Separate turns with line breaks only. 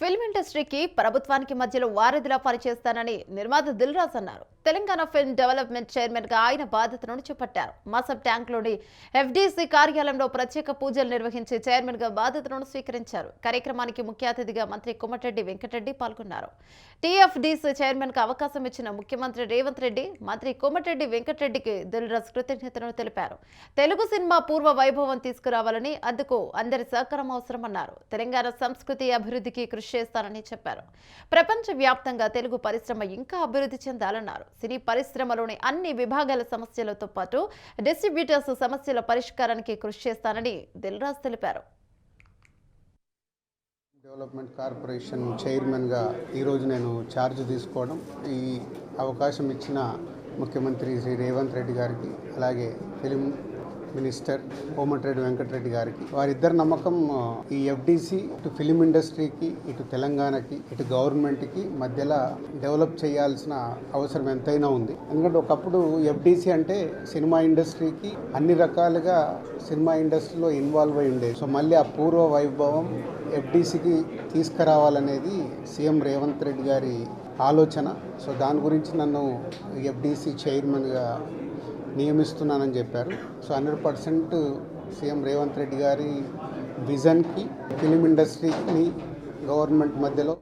Film ఇండస్ట్రీకి ప్రభుత్వానికి మధ్యలో వారధిలా పనిచేస్తానని నిర్మాత దిల్ రాజు అన్నారు. తెలంగాణ ఫిల్మ్ డెవలప్మెంట్ చైర్మన్ గా ఆయన బాధ్యతలను చేపట్టారు. మాసబ్ ట్యాంక్లోని ఎఫ్డీసీ కార్యాలయంలో ప్రత్యేక పూజలు నిర్వహించి చైర్మన్ గా బాధ్యతలను స్వీకరించారు. కార్యక్రమానికి ముఖ్య అతిథిగా మంత్రి కోమటిరెడ్డి వెంకటరెడ్డి పాల్గొన్నారు. టీఎఫ్డీసీ చైర్మన్ కు అవకాశం ఇచ్చిన ముఖ్యమంత్రి రేవంత్ రెడ్డి, మంత్రి కోమటిరెడ్డి వెంకటరెడ్డికి దిల్ రాజు కృతజ్ఞతలను తెలిపారు. తెలుగు సినిమా పూర్వ వైభవం తీసుకురావాలని, అందుకు అందరి సహకారం అవసరమన్నారు. తెలంగాణ సంస్కృతి అభివృద్ధికి కృషి చేస్తానని చెప్పారు. ప్రపంచ వ్యాప్తంగా తెలుగు పరిశ్రమ ఇంకా అభివృద్ధి చెందాలన్నారు. సినీ పరిశ్రమలోని అన్ని విభాగాల సమస్యలతో పాటు డిస్ట్రిబ్యూటర్స్ సమస్యల పరిష్కారానికి కృషి చేస్తానని దిల్ రాజు తెలిపారు.
డెవలప్మెంట్ కార్పొరేషన్ చైర్మన్గా ఈరోజు నేను ఛార్జ్ తీసుకోవడం, ఈ అవకాశం ఇచ్చిన ముఖ్యమంత్రి శ్రీ రేవంత్ రెడ్డి గారికి, అలాగే ఫిలిం మినిస్టర్ కోమటిరెడ్డి వెంకటరెడ్డి గారికి, వారిద్దరి నమ్మకం ఈ ఎఫ్డీసీ ఇటు ఫిలిం ఇండస్ట్రీకి, ఇటు తెలంగాణకి, ఇటు గవర్నమెంట్కి మధ్యలో డెవలప్ చేయాల్సిన అవసరం ఎంతైనా ఉంది. ఎందుకంటే ఒకప్పుడు ఎఫ్డీసీ అంటే సినిమా ఇండస్ట్రీకి అన్ని రకాలుగా సినిమా ఇండస్ట్రీలో ఇన్వాల్వ్ అయి ఉండేది. సో మళ్ళీ ఆ పూర్వ వైభవం ఎఫ్డీసీకి తీసుకురావాలనేది సీఎం రేవంత్ రెడ్డి గారి ఆలోచన. సో దాని గురించి నన్ను ఎఫ్డీసీ చైర్మన్గా నియమిస్తున్నానని చెప్పారు. సో 100% సీఎం రేవంత్ రెడ్డి గారి విజన్కి, ఫిలిం ఇండస్ట్రీని గవర్నమెంట్ మధ్యలో